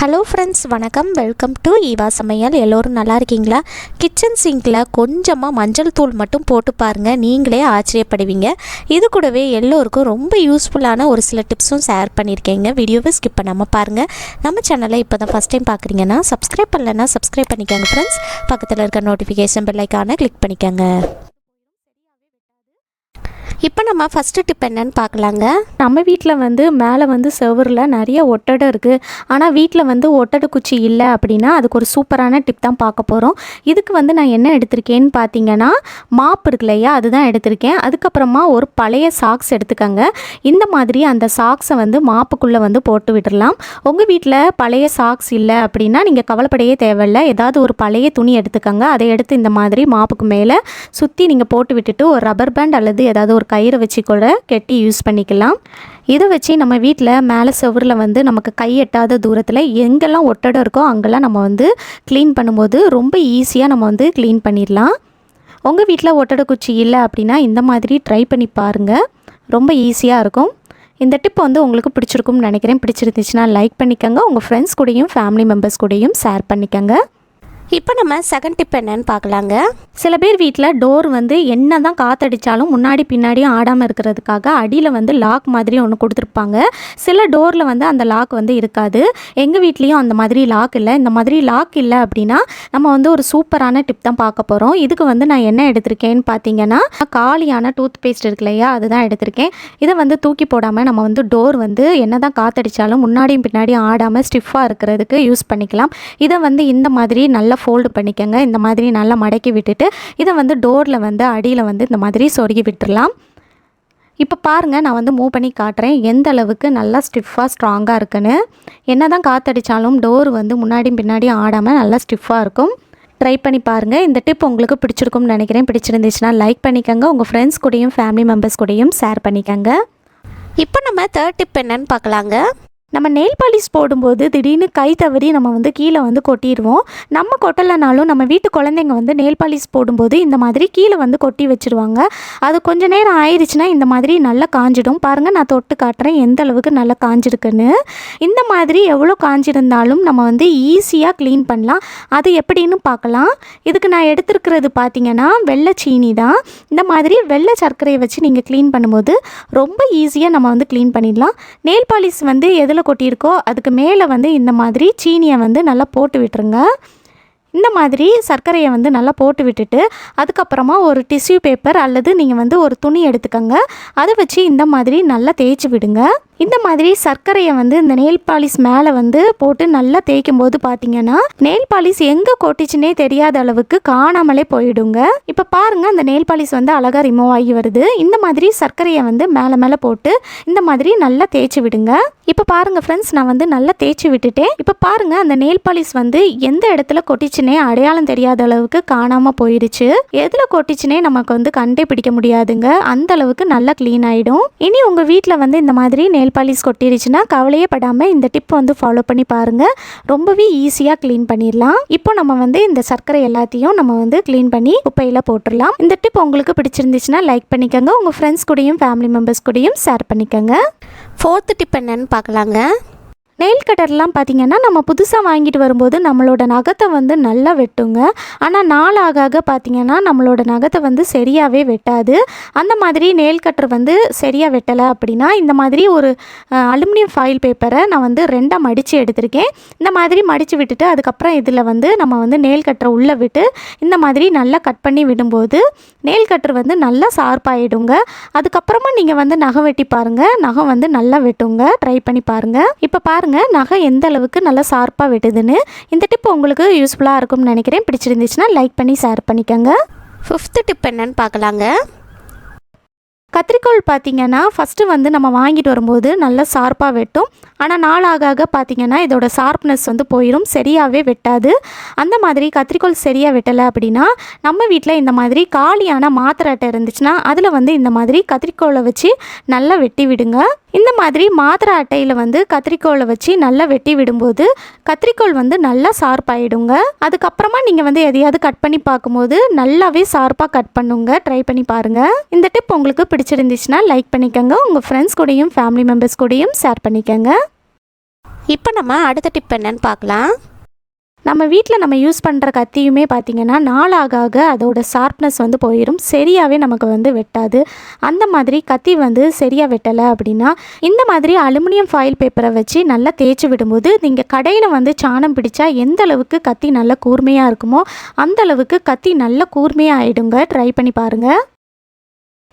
Hello friends, வணக்கம். Welcome to Eva சமையல். எல்லோரும் நல்லா இருக்கீங்களா? கிச்சன் சிங்கில் கொஞ்சமாக மஞ்சள் தூள் மட்டும் போட்டு பாருங்கள், நீங்களே ஆச்சரியப்படுவீங்க. இது கூடவே எல்லோருக்கும் ரொம்ப யூஸ்ஃபுல்லான ஒரு சில டிப்ஸும் ஷேர் பண்ணியிருக்கேங்க. வீடியோவை ஸ்கிப் பண்ணாமல் பாருங்கள். நம்ம சேனலை இப்போ தான் ஃபஸ்ட் டைம் பார்க்குறீங்கன்னா சப்ஸ்கிரைப் பண்ணலைன்னா சப்ஸ்கிரைப் பண்ணிக்கோங்க ஃப்ரெண்ட்ஸ். பக்கத்தில் இருக்க நோட்டிஃபிகேஷன் பெல் ஐக்கானை கிளிக் பண்ணிக்கோங்க. இப்போ நம்ம ஃபஸ்ட்டு டிப் என்னன்னு பார்க்கலாங்க. நம்ம வீட்டில் மேலே செவரில் நிறைய ஒட்டடை இருக்குது. ஆனால் வீட்டில் ஒட்டடை குச்சி இல்லை அப்படின்னா அதுக்கு ஒரு சூப்பரான டிப் தான் பார்க்க போகிறோம். இதுக்கு நான் என்ன எடுத்திருக்கேன்னு பார்த்தீங்கன்னா, மாப் இருக்கு இல்லையா, அதுதான் எடுத்திருக்கேன். அதுக்கப்புறமா ஒரு பழைய சாக்ஸ் எடுத்துக்கோங்க. இந்த மாதிரி அந்த சாக்ஸை மாப்புக்குள்ளே போட்டு விட்டுடலாம். உங்கள் வீட்டில் பழைய சாக்ஸ் இல்லை அப்படின்னா நீங்கள் கவலைப்படையே தேவையில்லை. ஏதாவது ஒரு பழைய துணி எடுத்துக்கோங்க. அதை எடுத்து இந்த மாதிரி மாப்புக்கு மேலே சுற்றி நீங்கள் போட்டு விட்டுட்டு ஒரு ரப்பர் பேண்ட் அல்லது ஏதாவது ஒரு கயிறை வச்சு கூட கெட்டி யூஸ் பண்ணிக்கலாம். இதை வச்சு நம்ம வீட்டில் மேலே செவரில் நமக்கு கை எட்டாத தூரத்தில் எங்கெல்லாம் ஒட்டடை இருக்கோ அங்கெல்லாம் நம்ம க்ளீன் பண்ணும்போது ரொம்ப ஈஸியாக நம்ம க்ளீன் பண்ணிடலாம். உங்கள் வீட்டில் ஒட்டடை குச்சி இல்லை அப்படின்னா இந்த மாதிரி ட்ரை பண்ணி பாருங்கள், ரொம்ப ஈஸியாக இருக்கும். இந்த டிப் உங்களுக்கு பிடிச்சிருக்கும்னு நினைக்கிறேன். பிடிச்சிருந்துச்சுன்னா லைக் பண்ணிக்கோங்க. உங்கள் ஃப்ரெண்ட்ஸ் கூடயும் ஃபேமிலி மெம்பர்ஸ் கூடயும் ஷேர் பண்ணிக்கோங்க. இப்போ நம்ம செகண்ட் டிப் என்னன்னு பார்க்கலாங்க. சில பேர் வீட்டில் டோர் என்ன தான் காற்றடிச்சாலும் முன்னாடி பின்னாடியும் ஆடாமல் இருக்கிறதுக்காக அடியில் லாக் மாதிரி ஒன்று கொடுத்துருப்பாங்க. சில டோரில் அந்த லாக் இருக்காது. எங்கள் வீட்லேயும் அந்த மாதிரி லாக் இல்லை. இந்த மாதிரி லாக் இல்லை அப்படின்னா நம்ம ஒரு சூப்பரான டிப் தான் பார்க்க போகிறோம். இதுக்கு நான் என்ன எடுத்திருக்கேன்னு பார்த்தீங்கன்னா, காலியான டூத் பேஸ்ட் இருக்கு இல்லையா, அதுதான் எடுத்திருக்கேன். இதை தூக்கி போடாமல் நம்ம டோர் என்ன தான் காற்றடிச்சாலும் முன்னாடியும் பின்னாடியும் ஆடாமல் ஸ்டிஃபாக இருக்கிறதுக்கு யூஸ் பண்ணிக்கலாம். இதை இந்த மாதிரி நல்லா ஃபோல்டு பண்ணிக்கோங்க. இந்த மாதிரி நல்லா மடக்கி விட்டுட்டு இதை டோரில் அடியில் இந்த மாதிரி சொருகி விட்டுடலாம். இப்போ பாருங்கள், நான் மூவ் பண்ணி காட்டுறேன் எந்த அளவுக்கு நல்லா ஸ்டிஃபாக ஸ்ட்ராங்காக இருக்குன்னு. என்ன தான் காற்றடிச்சாலும் டோர் முன்னாடியும் பின்னாடியும் ஆடாமல் நல்லா ஸ்டிஃபாக இருக்கும். ட்ரை பண்ணி பாருங்கள். இந்த டிப் உங்களுக்கு பிடிச்சிருக்கும்னு நினைக்கிறேன். பிடிச்சிருந்துச்சுன்னா லைக் பண்ணிக்கோங்க. உங்கள் ஃப்ரெண்ட்ஸ் கூடயும் ஃபேமிலி மெம்பர்ஸ் கூடயும் ஷேர் பண்ணிக்கோங்க. இப்போ நம்ம தேர்ட் டிப் என்னன்னு பார்க்கலாங்க. நம்ம நெயில் பாலிஷ் போடும்போது திடீர்னு கை தவறி நம்ம கீழே கொட்டிடுவோம். நம்ம கொட்டலைனாலும் நம்ம வீட்டு குழந்தைங்க நெயில் பாலிஷ் போடும்போது இந்த மாதிரி கீழே கொட்டி வச்சுருவாங்க. அது கொஞ்சம் நேரம் ஆயிடுச்சுன்னா இந்த மாதிரி நல்லா காஞ்சிடும். பாருங்கள், நான் தொட்டு காட்டுறேன் எந்த அளவுக்கு நல்லா காஞ்சிருக்குன்னு. இந்த மாதிரி எவ்வளோ காஞ்சிருந்தாலும் நம்ம ஈஸியாக க்ளீன் பண்ணலாம். அது எப்படின்னு பார்க்கலாம். இதுக்கு நான் எடுத்துருக்கிறது பார்த்திங்கன்னா வெள்ளை சீனி தான். இந்த மாதிரி வெள்ளை சர்க்கரையை வச்சு நீங்கள் க்ளீன் பண்ணும்போது ரொம்ப ஈஸியாக நம்ம க்ளீன் பண்ணிடலாம். நெயில் பாலிஷ் எதில் கொட்டியிருக்கோ அதுக்கு மேலே இந்த மாதிரி சீனியை நல்லா போட்டு விட்டுருங்க. இந்த மாதிரி சர்க்கரையை நல்லா போட்டு விட்டுட்டு அதுக்கப்புறமா ஒரு டிஷ்யூ பேப்பர் அல்லது நீங்கள் ஒரு துணி எடுத்துக்கோங்க. அதை வச்சு இந்த மாதிரி நல்லா தேய்ச்சி விடுங்க. இந்த மாதிரி சர்க்கரையை இந்த நெயில் பாலிஷ் மேலே போட்டு நல்லா தேய்க்கும் போது பார்த்தீங்கன்னா நெயில் பாலிஷ் எங்கே கொட்டிச்சுன்னே தெரியாத அளவுக்கு காணாமலே போயிடுங்க. இப்போ பாருங்கள், அந்த நெயில் பாலிஷ் அழகாக ரிமூவ் ஆகி வருது. இந்த மாதிரி சர்க்கரையை மேலே மேலே போட்டு இந்த மாதிரி நல்லா தேய்ச்சி விடுங்க. இப்போ பாருங்கள் ஃப்ரெண்ட்ஸ், நான் நல்லா தேய்ச்சி விட்டுட்டேன். இப்போ பாருங்கள், அந்த நெயில் பாலிஷ் எந்த இடத்துல கொட்டிச்சுனே அடையாளம் தெரியாத அளவுக்கு காணாமல் போயிடுச்சு. எதில் கொட்டிச்சுனே நமக்கு கண்டே பிடிக்க முடியாதுங்க. அந்த அளவுக்கு நல்லா க்ளீன் ஆகிடும். இனி உங்கள் வீட்டில் இந்த மாதிரி நெயில் பாலிஷ் கொட்டிடுச்சுன்னா கவலையே படாமல் இந்த டிப் ஃபாலோ பண்ணி பாருங்கள். ரொம்பவே ஈஸியாக க்ளீன் பண்ணிடலாம். இப்போ நம்ம இந்த சர்க்கரை எல்லாத்தையும் நம்ம க்ளீன் பண்ணி குப்பையில் போட்டுடலாம். இந்த டிப் உங்களுக்கு பிடிச்சிருந்துச்சுன்னா லைக் பண்ணிக்கோங்க. உங்கள் ஃப்ரெண்ட்ஸ் கூடயும் ஃபேமிலி மெம்பர்ஸ் கூடயும் ஷேர் பண்ணிக்கோங்க. ஃபோர்த்து டிப் என்னன்னு பார்க்கலாங்க. நெயில் கட்டர்லாம் பார்த்திங்கன்னா நம்ம புதுசாக வாங்கிட்டு வரும்போது நம்மளோட நகத்தை நல்லா வெட்டுங்க. ஆனால் நாள் ஆக ஆக பார்த்திங்கன்னா நம்மளோட நகத்தை சரியாகவே வெட்டாது. அந்த மாதிரி நெயில் கட்டர் சரியாக வெட்டலை அப்படின்னா இந்த மாதிரி ஒரு அலுமினியம் ஃபாயில் பேப்பரை நான் ரெண்டாக மடித்து எடுத்திருக்கேன். இந்த மாதிரி மடித்து விட்டுட்டு அதுக்கப்புறம் இதில் நம்ம நெயில் கட்டரை உள்ளே விட்டு இந்த மாதிரி நல்லா கட் பண்ணி விடும்போது நெயில் கட்டர் நல்லா ஷார்ப்பாகிடுங்க. அதுக்கப்புறமா நீங்கள் நகம் வெட்டி பாருங்கள், நகம் நல்லா வெட்டுங்க. ட்ரை பண்ணி பாருங்கள். இப்போ பாருங்கள், நகை எந்த அளவுக்கு நல்லா ஷார்ப்பாக வெட்டுதுன்னு. இந்த டிப் உங்களுக்கு யூஸ்ஃபுல்லாக இருக்கும்னு நினைக்கிறேன். பிடிச்சிருந்துச்சுன்னா லைக் பண்ணி ஷேர் பண்ணிக்கோங்க. ஃபிஃப்த்து டிப் என்னன்னு பார்க்கலாங்க. கத்திரிக்கோல் பார்த்திங்கன்னா ஃபஸ்ட்டு நம்ம வாங்கிட்டு வரும்போது நல்லா ஷார்ப்பாக வெட்டும். ஆனால் நாளாக ஆக பார்த்திங்கன்னா இதோட ஷார்ப்னஸ் போயிடும், சரியாகவே வெட்டாது. அந்த மாதிரி கத்திரிக்கோல் சரியாக வெட்டலை அப்படின்னா நம்ம வீட்டில் இந்த மாதிரி காலியான மாத்திரை அட்டை இருந்துச்சுன்னா அதில் இந்த மாதிரி கத்திரிக்கோலை வச்சு நல்லா வெட்டி விடுங்க. இந்த மாதிரி மாத்திரை அட்டையில் கத்திரிக்கோலை வச்சு நல்லா வெட்டி விடும்போது கத்திரிக்கோல் நல்லா ஷார்ப்பாகிடுங்க. அதுக்கப்புறமா நீங்கள் எதையாவது கட் பண்ணி பார்க்கும்போது நல்லாவே ஷார்ப்பாக கட் பண்ணுங்க. ட்ரை பண்ணி பாருங்கள். இந்த டிப் உங்களுக்கு பிடிச்சிருந்துச்சுன்னா லைக் பண்ணிக்கோங்க. உங்கள் ஃப்ரெண்ட்ஸ் கூடயும் ஃபேமிலி மெம்பர்ஸ் கூடயும் ஷேர் பண்ணிக்கோங்க. இப்போ நம்ம அடுத்த டிப் என்னன்னு பார்க்கலாம். நம்ம வீட்டில் நம்ம யூஸ் பண்ணுற கத்தியுமே பார்த்திங்கன்னா நாளாக ஆக அதோட ஷார்ப்னஸ் வந்து போயிடும், சரியாகவே நமக்கு வந்து வெட்டாது. அந்த மாதிரி கத்தி வந்து சரியாக வெட்டலை அப்படின்னா இந்த மாதிரி அலுமினியம் ஃபாயில் பேப்பரை வச்சு நல்லா தேய்ச்சி விடும்போது நீங்கள் கடையில் வந்து சாணம் பிடிச்சா எந்த அளவுக்கு கத்தி நல்ல கூர்மையாக இருக்குமோ அந்த அளவுக்கு கத்தி நல்ல கூர்மையாக ஆகிடுங்க. ட்ரை பண்ணி பாருங்கள்.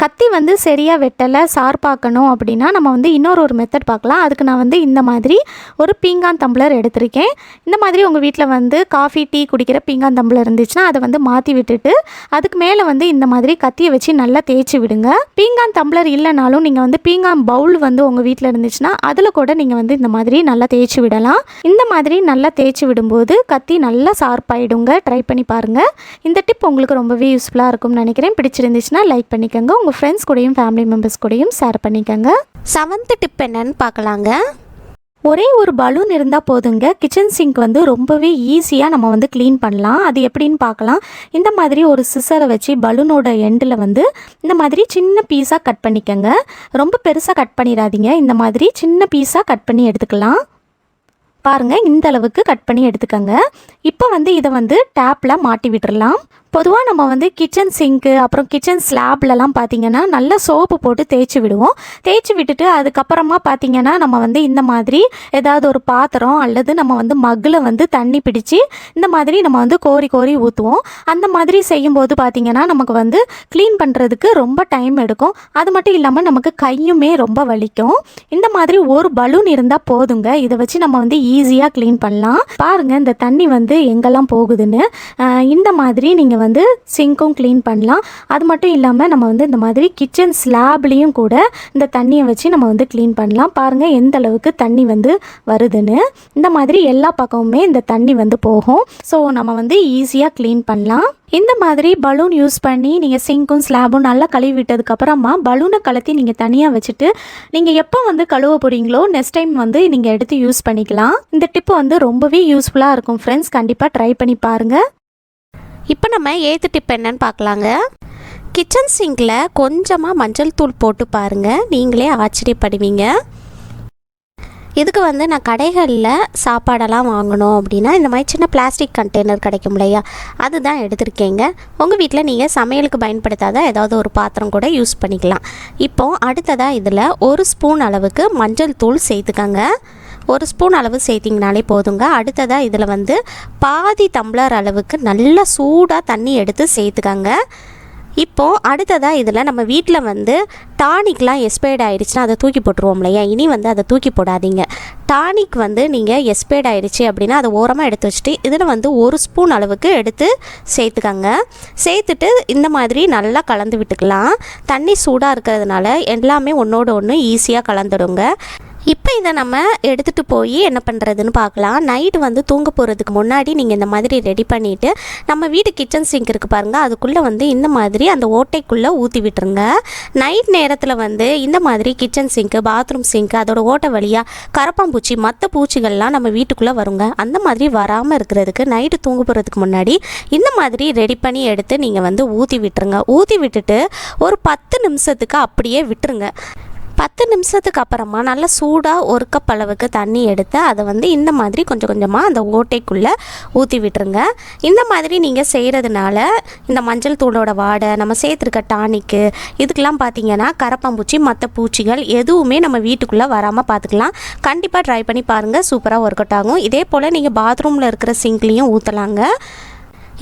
கத்தி வந்து சரியாக வெட்டலை, ஷார்ப்பாக்கணும் அப்படின்னா நம்ம வந்து இன்னொரு மெத்தட் பார்க்கலாம். அதுக்கு நான் வந்து இந்த மாதிரி ஒரு பீங்கான் டம்ளர் எடுத்திருக்கேன். இந்த மாதிரி உங்கள் வீட்டில் வந்து காஃபி டீ குடிக்கிற பீங்கான் டம்ளர் இருந்துச்சுன்னா அதை வந்து மாற்றி விட்டுட்டு அதுக்கு மேலே வந்து இந்த மாதிரி கத்தியை வச்சு நல்லா தேய்ச்சி விடுங்க. பீங்கான் டம்ளர் இல்லைனாலும் நீங்கள் வந்து பீங்கான் பவுல் வந்து உங்கள் வீட்டில் இருந்துச்சுன்னா அதில் கூட நீங்கள் வந்து இந்த மாதிரி நல்லா தேய்ச்சி விடலாம். இந்த மாதிரி நல்லா தேய்ச்சி விடும்போது கத்தி நல்லா ஷார்ப்பாயிடுங்க. ட்ரை பண்ணி பாருங்கள். இந்த டிப் உங்களுக்கு ரொம்பவே யூஸ்ஃபுல்லாக இருக்கும்னு நினைக்கிறேன். பிடிச்சிருந்துச்சுன்னா லைக் பண்ணிக்கோங்க. உங்கள் ஃப்ரெண்ட்ஸ் கூடயும் ஃபேமிலி மெம்பர்ஸ் கூடயும் ஷேர் பண்ணிக்கோங்க. 7th டிப் என்னன்னு பார்க்கலாங்க. ஒரே ஒரு பலூன் இருந்தால் போதுங்க, கிச்சன் சிங்க் வந்து ரொம்பவே ஈஸியாக நம்ம வந்து க்ளீன் பண்ணலாம். அது எப்படின்னு பார்க்கலாம். இந்த மாதிரி ஒரு சிசரை வச்சு பலூனோட எண்டில் வந்து இந்த மாதிரி சின்ன பீஸாக கட் பண்ணிக்கோங்க. ரொம்ப பெருசாக கட் பண்ணிடாதீங்க. இந்த மாதிரி சின்ன பீஸாக கட் பண்ணி எடுத்துக்கலாம். பாருங்கள், இந்த அளவுக்கு கட் பண்ணி எடுத்துக்கோங்க. இப்போ வந்து இதை வந்து டேப்பில் மாட்டி விட்டுறலாம். பொதுவாக நம்ம வந்து கிச்சன் சிங்க்கு அப்புறம் கிச்சன் ஸ்லாப்லலாம் பார்த்திங்கன்னா நல்லா சோப்பு போட்டு தேய்ச்சி விடுவோம். தேய்ச்சி விட்டுட்டு அதுக்கப்புறமா பார்த்திங்கன்னா நம்ம வந்து இந்த மாதிரி ஏதாவது ஒரு பாத்திரம் அல்லது நம்ம வந்து மக்கில் வந்து தண்ணி பிடிச்சி இந்த மாதிரி நம்ம வந்து கோரி கோரி ஊற்றுவோம். அந்த மாதிரி செய்யும்போது பார்த்திங்கன்னா நமக்கு வந்து க்ளீன் பண்ணுறதுக்கு ரொம்ப டைம் எடுக்கும். அது மட்டும் இல்லாமல் நமக்கு கையுமே ரொம்ப வலிக்கும். இந்த மாதிரி ஒரு பலூன் இருந்தால் போதுங்க. இதை வச்சு நம்ம வந்து ஈஸியாக க்ளீன் பண்ணலாம். பாருங்கள் இந்த தண்ணி வந்து எங்கெல்லாம் போகுதுன்னு. இந்த மாதிரி நீங்கள் வந்து சிங்க்கும் க்ளீன் பண்ணலாம். அது மட்டும் இல்லாமல் நம்ம வந்து இந்த மாதிரி கிச்சன் ஸ்லாப்லேயும் கூட இந்த தண்ணியை வச்சு நம்ம வந்து க்ளீன் பண்ணலாம். பாருங்கள் எந்த அளவுக்கு தண்ணி வந்து வருதுன்னு. இந்த மாதிரி எல்லா பக்கமுமே இந்த தண்ணி வந்து போகும். ஸோ நம்ம வந்து ஈஸியாக க்ளீன் பண்ணலாம். இந்த மாதிரி பலூன் யூஸ் பண்ணி நீங்கள் சிங்க்கும் ஸ்லாபும் நல்லா கழுவி விட்டதுக்கப்புறமா பலூனை கலத்தி நீங்கள் தனியாக வச்சுட்டு நீங்கள் எப்போ வந்து கழுவ போகிறீங்களோ நெக்ஸ்ட் டைம் வந்து நீங்கள் எடுத்து யூஸ் பண்ணிக்கலாம். இந்த டிப்பு வந்து ரொம்பவே யூஸ்ஃபுல்லாக இருக்கும் ஃப்ரெண்ட்ஸ். கண்டிப்பாக ட்ரை பண்ணி பாருங்கள். இப்போ நம்ம 8th டிப் என்னன்னு பார்க்கலாங்க. கிச்சன் சிங்கில் கொஞ்சமாக மஞ்சள் தூள் போட்டு பாருங்கள், நீங்களே ஆச்சரியப்படுவீங்க. இதுக்கு வந்து நான் கடைகளில் சாப்பாடெல்லாம் வாங்கணும் அப்படின்னா இந்த மாதிரி சின்ன பிளாஸ்டிக் கண்டெய்னர் கிடைக்கும் இல்லையா, அதுதான் எடுத்திருக்கேங்க. உங்கள் வீட்டில் நீங்கள் சமையலுக்கு பயன்படுத்தாத ஏதாவது ஒரு பாத்திரம் கூட யூஸ் பண்ணிக்கலாம். இப்போது அடுத்ததாக இதில் 1 ஸ்பூன் அளவுக்கு மஞ்சள் தூள் சேர்த்துக்கங்க. 1 ஸ்பூன் அளவு சேர்த்திங்கனாலே போதுங்க. அடுத்ததாக இதில் வந்து பாதி டம்ளர் அளவுக்கு நல்லா சூடாக தண்ணி எடுத்து சேர்த்துக்கங்க. இப்போது அடுத்ததாக இதில் நம்ம வீட்டில் வந்து டானிக்லாம் எக்ஸ்பயர்ட் ஆகிடுச்சுன்னா அதை தூக்கி போட்டுருவோம் இல்லையா, இனி வந்து அதை தூக்கி போடாதீங்க. டானிக் வந்து நீங்கள் எக்ஸ்பயர்ட் ஆகிடுச்சு அப்படின்னா அதை ஓரமாக எடுத்து வச்சுட்டு இதில் வந்து 1 ஸ்பூன் அளவுக்கு எடுத்து சேர்த்துக்கங்க. சேர்த்துட்டு இந்த மாதிரி நல்லா கலந்து விட்டுக்கலாம். தண்ணி சூடாக இருக்கிறதுனால எல்லாமே ஒன்றோட ஒன்று ஈஸியாக கலந்துடுங்க. இப்போ இதை நம்ம எடுத்துகிட்டு போய் என்ன பண்ணுறதுன்னு பார்க்கலாம். நைட்டு வந்து தூங்க போகிறதுக்கு முன்னாடி நீங்கள் இந்த மாதிரி ரெடி பண்ணிவிட்டு நம்ம வீட்டு கிச்சன் சிங்க் இருக்குது பாருங்கள், அதுக்குள்ளே வந்து இந்த மாதிரி அந்த ஓட்டைக்குள்ளே ஊற்றி விட்டுருங்க. நைட் நேரத்தில் வந்து இந்த மாதிரி கிச்சன் சிங்க்கு பாத்ரூம் சிங்க்கு அதோட ஓட்டை வழியாக கரப்பாம்பூச்சி மற்ற பூச்சிகள்லாம் நம்ம வீட்டுக்குள்ளே வருங்க. அந்த மாதிரி வராமல் இருக்கிறதுக்கு நைட்டு தூங்க போகிறதுக்கு முன்னாடி இந்த மாதிரி ரெடி பண்ணி எடுத்து நீங்கள் வந்து ஊற்றி விட்டுருங்க. ஊற்றி விட்டுட்டு ஒரு 10 நிமிஷத்துக்கு அப்படியே விட்டுருங்க. 10 நிமிஷத்துக்கு அப்புறமா நல்லா சூடாக 1 கப் அளவுக்கு தண்ணி எடுத்து அதை வந்து இந்த மாதிரி கொஞ்சம் கொஞ்சமாக அந்த ஓட்டைக்குள்ளே ஊற்றி விட்டுருங்க. இந்த மாதிரி நீங்கள் செய்கிறதுனால இந்த மஞ்சள் தூளோட வாடை, நம்ம சேர்த்துருக்க டானிக்கு, இதுக்கெல்லாம் பார்த்திங்கன்னா கரப்பாம்பூச்சி மற்ற பூச்சிகள் எதுவுமே நம்ம வீட்டுக்குள்ளே வராமல் பார்த்துக்கலாம். கண்டிப்பாக ட்ரை பண்ணி பாருங்கள், சூப்பராக ஒர்க் அவுட் ஆகும். இதே போல் நீங்கள் பாத்ரூமில் இருக்கிற சிங்க்லேயும் ஊற்றலாங்க.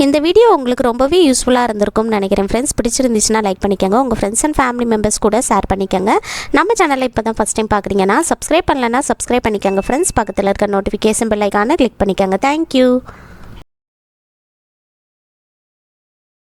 இந்த வீடியோ உங்களுக்கு ரொம்பவே யூஸ்ஃபுல்லாக இருந்திருக்கும்னு நினைக்கிறேன் ஃப்ரெண்ட்ஸ். பிடிச்சிருந்துச்சுன்னா லைக் பண்ணிக்கோங்க. உங்கள் ஃப்ரெண்ட்ஸ் அண்ட் ஃபேமிலி மெம்பர்ஸ் கூட ஷேர் பண்ணிக்கோங்க. நம்ம சேனலில் இப்போ தான் ஃபஸ்ட் டைம் பார்க்குறீங்கன்னா சப்ஸ்கிரைப் பண்ணலன்னா சப்ஸ்கிரைப் பண்ணிக்கோங்க ஃப்ரெண்ட்ஸ். பக்கத்தில் இருக்க நோட்டிஃபிகேஷன் பெல் ஐக்கானை கிளிக் பண்ணிக்கோங்க. தேங்க்யூ.